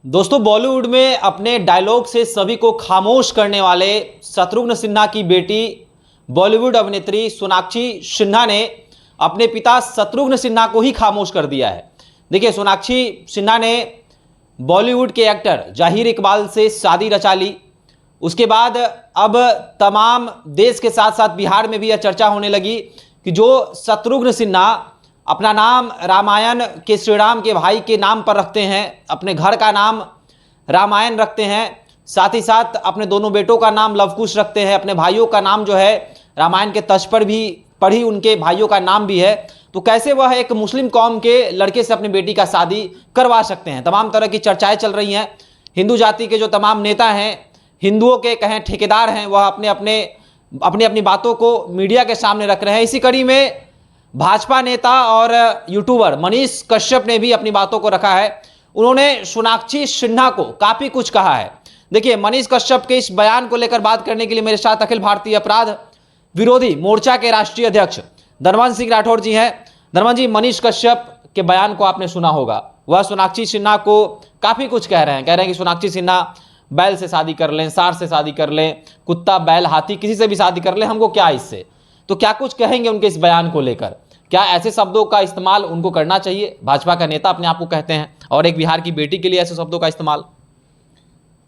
दोस्तों, बॉलीवुड में अपने डायलॉग से सभी को खामोश करने वाले शत्रुघ्न सिन्हा की बेटी बॉलीवुड अभिनेत्री सोनाक्षी सिन्हा ने अपने पिता शत्रुघ्न सिन्हा को ही खामोश कर दिया है। देखिए, सोनाक्षी सिन्हा ने बॉलीवुड के एक्टर जहीर इकबाल से शादी रचा ली। उसके बाद अब तमाम देश के साथ साथ बिहार में भी यह चर्चा होने लगी कि जो शत्रुघ्न सिन्हा अपना नाम रामायण के श्री राम के भाई के नाम पर रखते हैं, अपने घर का नाम रामायण रखते हैं, साथ ही साथ अपने दोनों बेटों का नाम लवकुश रखते हैं, अपने भाइयों का नाम जो है रामायण के तर्ज पर भी पढ़ी उनके भाइयों का नाम भी है, तो कैसे वह एक मुस्लिम कौम के लड़के से अपनी बेटी का शादी करवा सकते हैं। तमाम तरह की चर्चाएं चल रही हैं। हिंदू जाति के जो तमाम नेता हैं, हिंदुओं के कहें ठेकेदार हैं, वह अपनी अपनी बातों को मीडिया के सामने रख रहे हैं। इसी कड़ी में भाजपा नेता और यूट्यूबर मनीष कश्यप ने भी अपनी बातों को रखा है। उन्होंने सोनाक्षी सिन्हा को काफी कुछ कहा है। देखिए, मनीष कश्यप के इस बयान को लेकर बात करने के लिए मेरे साथ अखिल भारतीय अपराध विरोधी मोर्चा के राष्ट्रीय अध्यक्ष धर्मन सिंह राठौर जी हैं। धर्मन जी, मनीष कश्यप के बयान को आपने सुना होगा। वह सोनाक्षी सिन्हा को काफी कुछ कह रहे हैं कि सोनाक्षी सिन्हा बैल से शादी कर लें, सार से शादी कर लें, कुत्ता बैल हाथी किसी से भी शादी कर लें, हमको क्या इससे। तो क्या कुछ कहेंगे उनके इस बयान को लेकर? क्या ऐसे शब्दों का इस्तेमाल उनको करना चाहिए? भाजपा का नेता अपने आप को कहते हैं, और एक बिहार की बेटी के लिए ऐसे शब्दों का इस्तेमाल।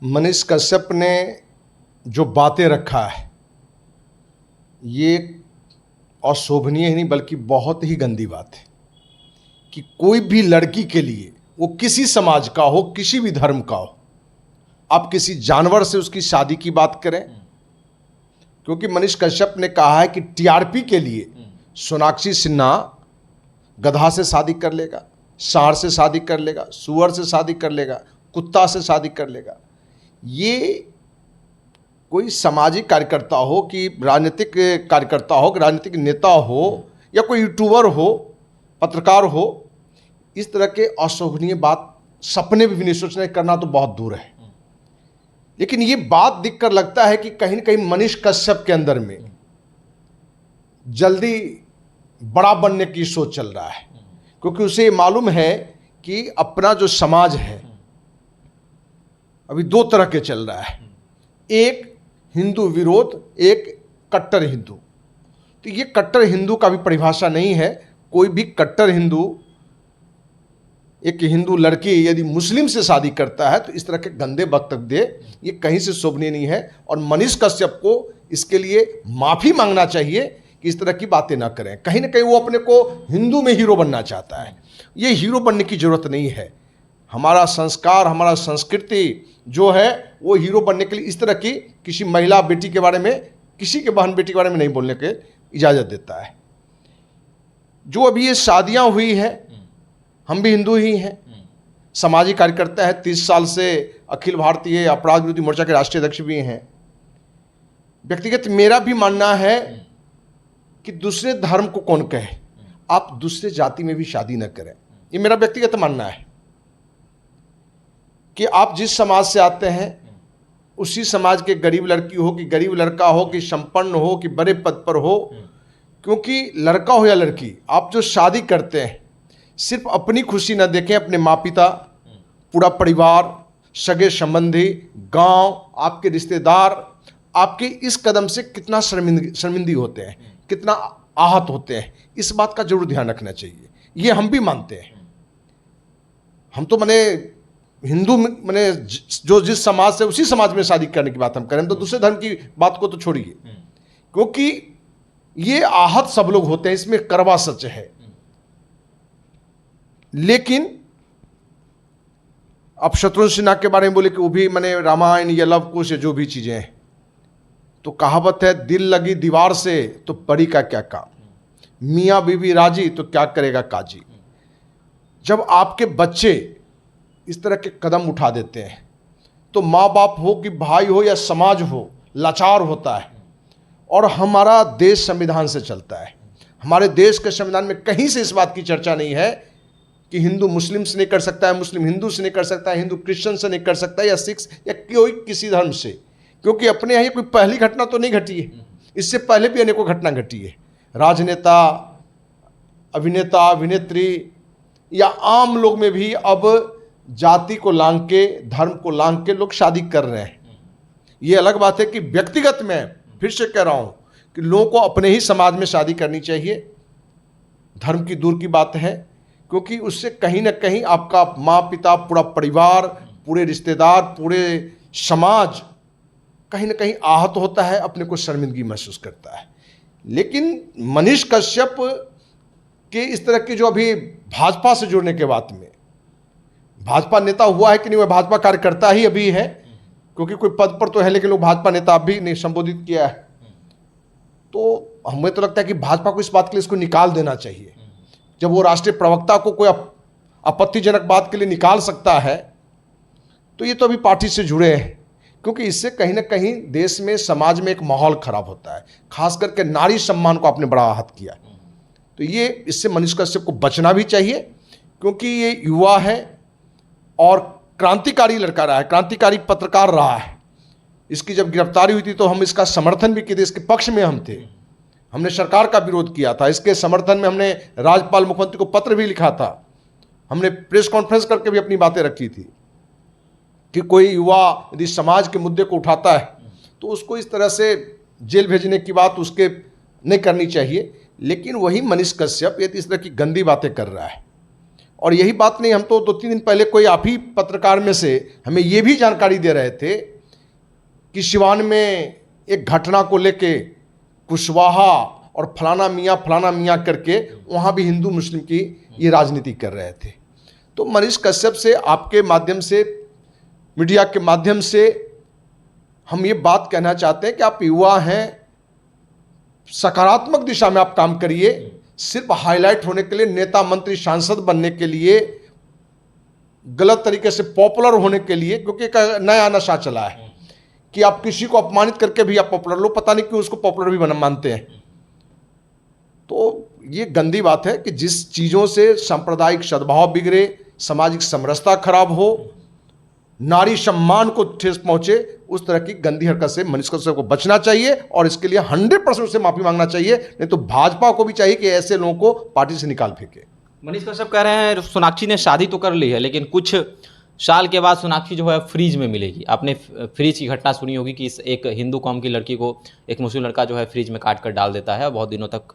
मनीष कश्यप ने जो बातें रखा है, ये अशोभनीय ही नहीं बल्कि बहुत ही गंदी बात है कि कोई भी लड़की के लिए, वो किसी समाज का हो, किसी भी धर्म का हो, आप किसी जानवर से उसकी शादी की बात करें। क्योंकि मनीष कश्यप ने कहा है कि टीआरपी के लिए सोनाक्षी सिन्हा गधा से शादी कर लेगा, सांड से शादी कर लेगा, सुअर से शादी कर लेगा, कुत्ता से शादी कर लेगा। ये कोई सामाजिक कार्यकर्ता हो कि राजनीतिक कार्यकर्ता हो, कि राजनीतिक नेता हो, या कोई यूट्यूबर हो, पत्रकार हो, इस तरह के अशोभनीय बात सपने भी नहीं सोचने करना तो बहुत दूर है। लेकिन ये बात देखकर लगता है कि कहीं न कहीं मनीष कश्यप के अंदर में जल्दी बड़ा बनने की सोच चल रहा है। क्योंकि उसे मालूम है कि अपना जो समाज है अभी दो तरह के चल रहा है, एक हिंदू विरोध, एक कट्टर हिंदू। तो ये कट्टर हिंदू का भी परिभाषा नहीं है। कोई भी कट्टर हिंदू, एक हिंदू लड़की यदि मुस्लिम से शादी करता है तो इस तरह के गंदे वक्तव्य दे, ये कहीं से शोभनीय नहीं है। और मनीष कश्यप को इसके लिए माफ़ी मांगना चाहिए कि इस तरह की बातें ना करें। कहीं ना कहीं वो अपने को हिंदू में हीरो बनना चाहता है। ये हीरो बनने की ज़रूरत नहीं है। हमारा संस्कार, हमारा संस्कृति जो है वो हीरो बनने के लिए इस तरह की किसी महिला बेटी के बारे में, किसी के बहन बेटी के बारे में नहीं बोलने के इजाज़त देता है। जो अभी ये शादियाँ हुई हैं, हम भी हिंदू ही हैं, सामाजिक कार्यकर्ता है, 30 साल से अखिल भारतीय अपराध विरोधी मोर्चा के राष्ट्रीय अध्यक्ष भी हैं। व्यक्तिगत मेरा भी मानना है कि दूसरे धर्म को कौन कहे, आप दूसरे जाति में भी शादी न करें। ये मेरा व्यक्तिगत मानना है कि आप जिस समाज से आते हैं उसी समाज के गरीब लड़की हो कि गरीब लड़का हो, कि संपन्न हो कि बड़े पद पर हो, क्योंकि लड़का हो या लड़की, आप जो शादी करते हैं सिर्फ अपनी खुशी न देखें, अपने माँ पिता, पूरा परिवार, सगे संबंधी, गांव, आपके रिश्तेदार आपके इस कदम से कितना शर्मिंदी होते हैं, कितना आहत होते हैं, इस बात का जरूर ध्यान रखना चाहिए। ये हम भी मानते हैं। हम तो मने हिंदू मने जो जिस समाज से, उसी समाज में शादी करने की बात हम करें, तो दूसरे धर्म की बात को तो छोड़िए। क्योंकि ये आहत सब लोग होते हैं, इसमें कड़वा सच है। लेकिन अब शत्रुघ्न सिन्हा के बारे में बोले कि वो भी मैंने रामायण या लव कुश या जो भी चीज़ें हैं, तो कहावत है, दिल लगी दीवार से तो परी का क्या काम, मियाँ बीवी राजी तो क्या करेगा काजी। जब आपके बच्चे इस तरह के कदम उठा देते हैं तो माँ बाप हो कि भाई हो या समाज हो, लाचार होता है। और हमारा देश संविधान से चलता है। हमारे देश के संविधान में कहीं से इस बात की चर्चा नहीं है कि हिंदू मुस्लिम से नहीं कर सकता है, मुस्लिम हिंदू से नहीं कर सकता है, हिंदू क्रिश्चियन से नहीं कर सकता है, या सिख या कोई किसी धर्म से। क्योंकि अपने यहाँ कोई पहली घटना तो नहीं घटी है, इससे पहले भी अनेकों घटना घटी है। राजनेता, अभिनेता, अभिनेत्री या आम लोग में भी अब जाति को लांग के, धर्म को लांग के लोग शादी कर रहे हैं। ये अलग बात है कि व्यक्तिगत में फिर से कह रहा हूं कि लोगों को अपने ही समाज में शादी करनी चाहिए। धर्म की दूर की बात है, क्योंकि उससे कहीं ना कहीं आपका माँ पिता, पूरा परिवार, पूरे रिश्तेदार, पूरे समाज कहीं ना कहीं आहत होता है, अपने को शर्मिंदगी महसूस करता है। लेकिन मनीष कश्यप के इस तरह की जो अभी भाजपा से जुड़ने के बाद में, भाजपा नेता हुआ है कि नहीं, वह भाजपा कार्यकर्ता ही अभी है, क्योंकि कोई पद पर तो है लेकिन लोग भाजपा नेता अभी नहीं संबोधित किया है। तो हमें तो लगता है कि भाजपा को इस बात के लिए इसको निकाल देना चाहिए। जब वो राष्ट्रीय प्रवक्ता को कोई आपत्तिजनक बात के लिए निकाल सकता है, तो ये तो अभी पार्टी से जुड़े हैं, क्योंकि इससे कहीं ना कहीं देश में, समाज में एक माहौल खराब होता है। खास करके नारी सम्मान को आपने बड़ा आहत किया। तो ये, इससे मनीष कश्यप को बचना भी चाहिए, क्योंकि ये युवा है और क्रांतिकारी लड़का रहा है, क्रांतिकारी पत्रकार रहा है। इसकी जब गिरफ्तारी हुई थी तो हम इसका समर्थन भी किए थे, इसके पक्ष में हम थे। हमने सरकार का विरोध किया था, इसके समर्थन में हमने राज्यपाल, मुख्यमंत्री को पत्र भी लिखा था। हमने प्रेस कॉन्फ्रेंस करके भी अपनी बातें रखी थी कि कोई युवा यदि समाज के मुद्दे को उठाता है तो उसको इस तरह से जेल भेजने की बात उसके नहीं करनी चाहिए। लेकिन वही मनीष कश्यप यदि इस तरह की गंदी बातें कर रहा है, और यही बात नहीं, हम तो 2-3 दिन पहले कोई आप ही पत्रकार में से हमें ये भी जानकारी दे रहे थे कि सिवान में एक घटना को लेके कुशवाहा और फलाना मियाँ करके वहाँ भी हिंदू मुस्लिम की ये राजनीति कर रहे थे। तो मनीष कश्यप से, आपके माध्यम से, मीडिया के माध्यम से हम ये बात कहना चाहते हैं कि आप युवा हैं, सकारात्मक दिशा में आप काम करिए। सिर्फ हाईलाइट होने के लिए, नेता मंत्री सांसद बनने के लिए, गलत तरीके से पॉपुलर होने के लिए, क्योंकि एक नया नशा चला है कि आप किसी को अपमानित करके भी आप पॉपुलर, लोग पता नहीं क्यों उसको पॉपुलर भी मानते हैं। तो ये गंदी बात है कि जिस चीज़ों से सांप्रदायिक सद्भाव बिगड़े, सामाजिक समरसता खराब हो, नारी सम्मान को ठेस पहुंचे, उस तरह की गंदी हरकत से मनीष कश्यप को बचना चाहिए और इसके लिए 100% से माफी मांगना चाहिए। नहीं तो भाजपा को भी चाहिए कि ऐसे लोगों को पार्टी से निकाल फेंके। मनीष कश्यप कह रहे हैं सोनाक्षी ने शादी तो कर ली है, लेकिन कुछ साल के बाद सोनाक्षी जो है फ्रीज में मिलेगी। आपने फ्रीज की घटना सुनी होगी कि एक हिंदू कौम की लड़की को एक मुस्लिम लड़का जो है फ्रीज में काट कर डाल देता है, बहुत दिनों तक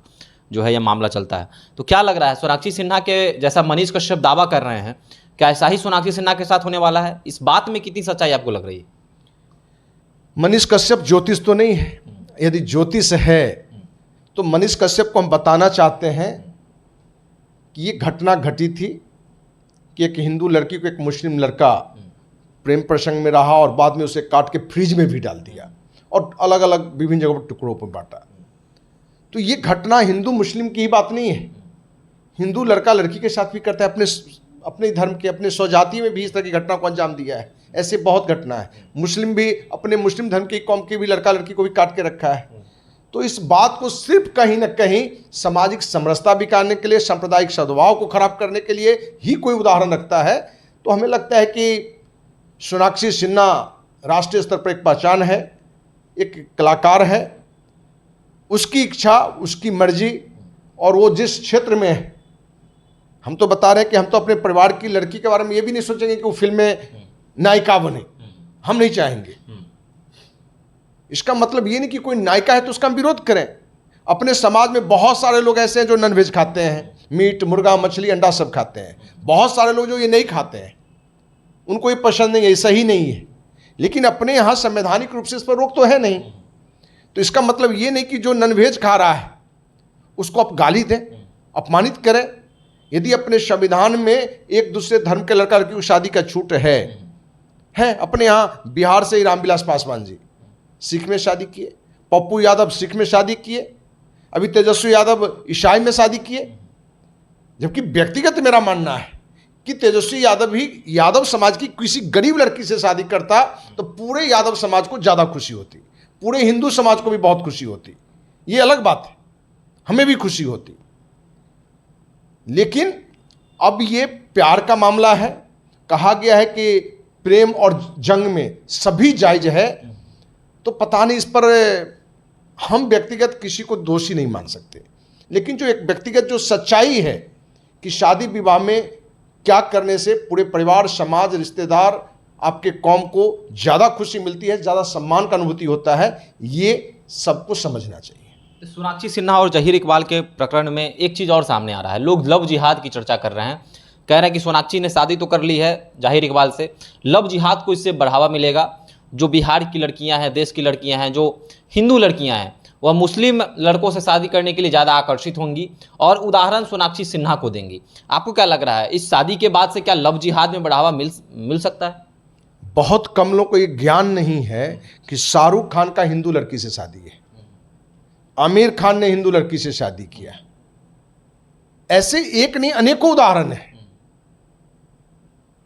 जो है यह मामला चलता है। तो क्या लग रहा है, सोनाक्षी सिन्हा के जैसा मनीष कश्यप दावा कर रहे हैं, क्या ऐसा ही सोनाक्षी सिन्हा के साथ होने वाला है? इस बात में कितनी सच्चाई आपको लग रही है? मनीष कश्यप ज्योतिष तो नहीं है। यदि ज्योतिष है तो मनीष कश्यप को हम बताना चाहते हैं कि ये घटना घटी थी कि एक हिंदू लड़की को एक मुस्लिम लड़का प्रेम प्रसंग में रहा और बाद में उसे काट के फ्रिज में भी डाल दिया और अलग अलग विभिन्न जगहों पर टुकड़ों पर बांटा। तो ये घटना हिंदू मुस्लिम की ही बात नहीं है। हिंदू लड़का लड़की के साथ भी करता है, अपने धर्म के, अपने स्वजाति में भी इस तरह की घटना को अंजाम दिया है। ऐसे बहुत घटना है। मुस्लिम भी अपने मुस्लिम धर्म की कौम के भी लड़का लड़की को भी काट के रखा है। तो इस बात को सिर्फ कहीं ना कहीं सामाजिक समरसता बिगाड़ने के लिए, सांप्रदायिक सद्भाव को खराब करने के लिए ही कोई उदाहरण रखता है। तो हमें लगता है कि सोनाक्षी सिन्हा राष्ट्रीय स्तर पर एक पहचान है, एक कलाकार है, उसकी इच्छा, उसकी मर्जी, और वो जिस क्षेत्र में है, हम तो बता रहे हैं कि हम तो अपने परिवार की लड़की के बारे में ये भी नहीं सोचेंगे कि वो फिल्म में नायिका बने, हम नहीं चाहेंगे। इसका मतलब ये नहीं कि कोई नायिका है तो उसका हम विरोध करें। अपने समाज में बहुत सारे लोग ऐसे हैं जो नॉनवेज खाते हैं, मीट, मुर्गा, मछली, अंडा सब खाते हैं। बहुत सारे लोग जो ये नहीं खाते हैं, उनको ये पसंद नहीं है, ये सही नहीं है। लेकिन अपने यहाँ संवैधानिक रूप से इस पर रोक तो है नहीं। तो इसका मतलब ये नहीं कि जो नॉनवेज खा रहा है उसको आप गाली दें, अपमानित करें। यदि अपने संविधान में एक दूसरे धर्म के लड़का लड़की की शादी का छूट है अपने यहाँ बिहार से ही रामविलास पासवान जी सिख में शादी किए, पप्पू यादव सिख में शादी किए, अभी तेजस्वी यादव ईसाई में शादी किए। जबकि व्यक्तिगत मेरा मानना है कि तेजस्वी यादव ही यादव समाज की किसी गरीब लड़की से शादी करता तो पूरे यादव समाज को ज़्यादा खुशी होती, पूरे हिंदू समाज को भी बहुत खुशी होती। ये अलग बात है, हमें भी खुशी होती। लेकिन अब ये प्यार का मामला है। कहा गया है कि प्रेम और जंग में सभी जायज है। तो पता नहीं, इस पर हम व्यक्तिगत किसी को दोषी नहीं मान सकते। लेकिन जो एक व्यक्तिगत जो सच्चाई है कि शादी विवाह में क्या करने से पूरे परिवार, समाज, रिश्तेदार, आपके कौम को ज़्यादा खुशी मिलती है, ज़्यादा सम्मान का अनुभूति होता है, ये सबको समझना चाहिए। सोनाक्षी सिन्हा और जहीर इकबाल के प्रकरण में एक चीज़ और सामने आ रहा है। लोग लव जिहाद की चर्चा कर रहे हैं, कह रहे हैं कि सोनाक्षी ने शादी तो कर ली है जहीर इकबाल से, लव जिहाद को इससे बढ़ावा मिलेगा। जो बिहार की लड़कियां हैं, देश की लड़कियां हैं, जो हिंदू लड़कियां हैं, वह मुस्लिम लड़कों से शादी करने के लिए ज़्यादा आकर्षित होंगी और उदाहरण सोनाक्षी सिन्हा को देंगी। आपको क्या लग रहा है, इस शादी के बाद से क्या लव जिहाद में बढ़ावा मिल सकता है? बहुत कम लोगों को ये ज्ञान नहीं है कि शाहरुख खान का हिंदू लड़की से शादी है, आमिर खान ने हिंदू लड़की से शादी किया। ऐसे एक नहीं अनेकों उदाहरण हैं।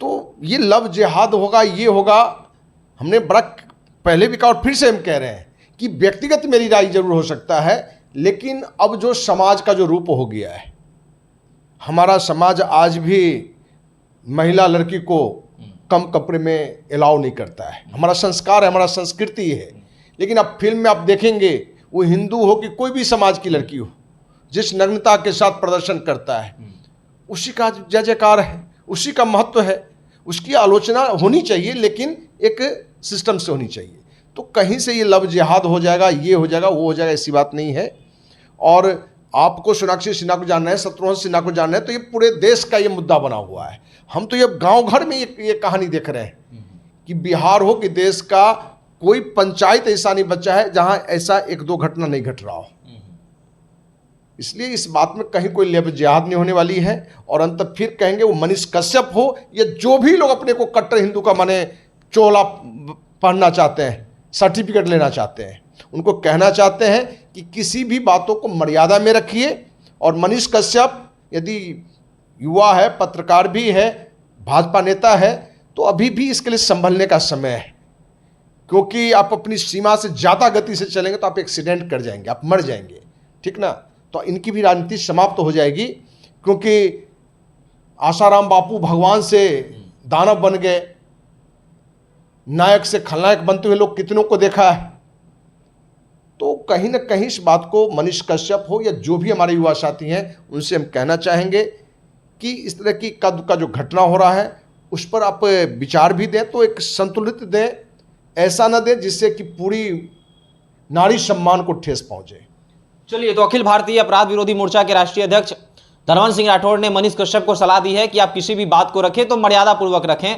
तो ये लव जिहाद होगा, ये होगा, हमने बड़ा पहले भी कहा और फिर से हम कह रहे हैं कि व्यक्तिगत मेरी राय जरूर हो सकता है, लेकिन अब जो समाज का जो रूप हो गया है, हमारा समाज आज भी महिला लड़की को कम कपड़े में अलाउ नहीं करता है। हमारा संस्कार है, हमारा संस्कृति है। लेकिन अब फिल्म में आप देखेंगे, वो हिंदू हो कि कोई भी समाज की लड़की हो, जिस नग्नता के साथ प्रदर्शन करता है, उसी का जय जयकार है, उसी का महत्व है, उसकी आलोचना होनी चाहिए, लेकिन एक सिस्टम से होनी चाहिए। तो कहीं से ये लव जिहाद हो जाएगा, ये हो जाएगा, वो हो जाएगा, ऐसी बात नहीं है। और आपको सोनाक्षी सिन्हा को जानना है, शत्रुघ्न सिन्हा को जानना है, तो ये पूरे देश का ये मुद्दा बना हुआ है। हम तो ये गांव घर में ये कहानी देख रहे हैं कि बिहार हो कि देश का कोई पंचायत ऐसा नहीं बचा है जहां ऐसा एक दो घटना नहीं घट रहा हो। इसलिए इस बात में कहीं कोई लव जिहाद नहीं होने वाली है। और अंत फिर कहेंगे वो मनीष कश्यप हो या जो भी लोग अपने को कट्टर हिंदू का माने चोला पहनना चाहते हैं, सर्टिफिकेट लेना चाहते हैं, उनको कहना चाहते हैं कि किसी भी बातों को मर्यादा में रखिए। और मनीष कश्यप यदि युवा है, पत्रकार भी है, भाजपा नेता है, तो अभी भी इसके लिए संभलने का समय है। क्योंकि आप अपनी सीमा से ज़्यादा गति से चलेंगे तो आप एक्सीडेंट कर जाएंगे, आप मर जाएंगे, ठीक ना। तो इनकी भी राजनीति समाप्त हो जाएगी। क्योंकि आसाराम बापू भगवान से दानव बन गए, नायक से खलनायक बनते हुए लोग कितनों को देखा है। तो कहीं ना कहीं इस बात को मनीष कश्यप हो या जो भी हमारे युवा साथी हैं, उनसे हम कहना चाहेंगे कि इस तरह की का जो घटना हो रहा है उस पर आप विचार भी दें, तो एक संतुलित दें, ऐसा न दें जिससे कि पूरी नारी सम्मान को ठेस पहुंचे। चलिए, तो अखिल भारतीय अपराध विरोधी मोर्चा के राष्ट्रीय अध्यक्ष धर्मन सिंह राठौड़ ने मनीष कश्यप को सलाह दी है कि आप किसी भी बात को रखें तो मर्यादा पूर्वक रखें,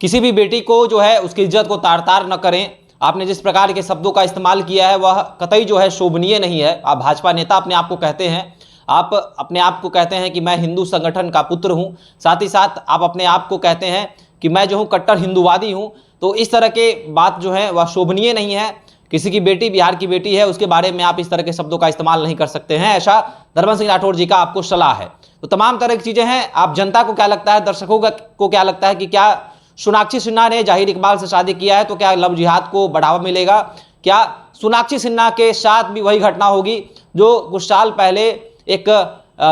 किसी भी बेटी को जो है उसकी इज्जत को तार तार न करें। आपने जिस प्रकार के शब्दों का इस्तेमाल किया है वह कतई जो है शोभनीय नहीं है। आप भाजपा नेता अपने आप को कहते हैं, आप अपने आप को कहते हैं कि मैं हिंदू संगठन का पुत्र हूं, साथ ही साथ आप अपने आप को कहते हैं कि मैं जो हूं कट्टर हिंदूवादी हूं। तो इस तरह के बात जो है वह शोभनीय नहीं है। किसी की बेटी बिहार की बेटी है, उसके बारे में आप इस तरह के शब्दों का इस्तेमाल नहीं कर सकते हैं, ऐसा धर्मन सिंह राठौड़ जी का आपको सलाह है। तो तमाम तरह की चीज़ें हैं। आप जनता को क्या लगता है, दर्शकों को क्या लगता है कि क्या सोनाक्षी सिन्हा ने जहीर इकबाल से शादी किया है तो क्या लव जिहाद को बढ़ावा मिलेगा? क्या सोनाक्षी सिन्हा के साथ भी वही घटना होगी जो कुछ साल पहले एक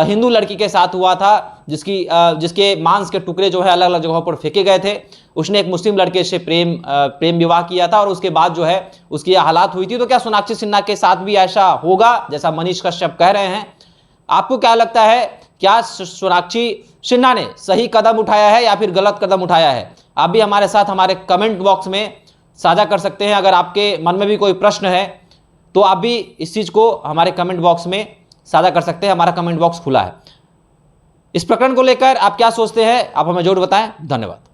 हिंदू लड़की के साथ हुआ था, जिसके मांस के टुकड़े जो है अलग अलग जगहों पर फेंके गए थे? उसने एक मुस्लिम लड़के से प्रेम विवाह किया था और उसके बाद जो है उसकी हालात हुई थी। तो क्या सोनाक्षी सिन्हा के साथ भी ऐसा होगा जैसा मनीष कश्यप कह रहे हैं? आपको क्या लगता है, क्या सोनाक्षी सिन्हा ने सही कदम उठाया है या फिर गलत कदम उठाया है? आप भी हमारे साथ हमारे कमेंट बॉक्स में साझा कर सकते हैं। अगर आपके मन में भी कोई प्रश्न है तो आप भी इस चीज़ को हमारे कमेंट बॉक्स में साझा कर सकते हैं। हमारा कमेंट बॉक्स खुला है। इस प्रकरण को लेकर आप क्या सोचते हैं, आप हमें जरूर बताएं। धन्यवाद।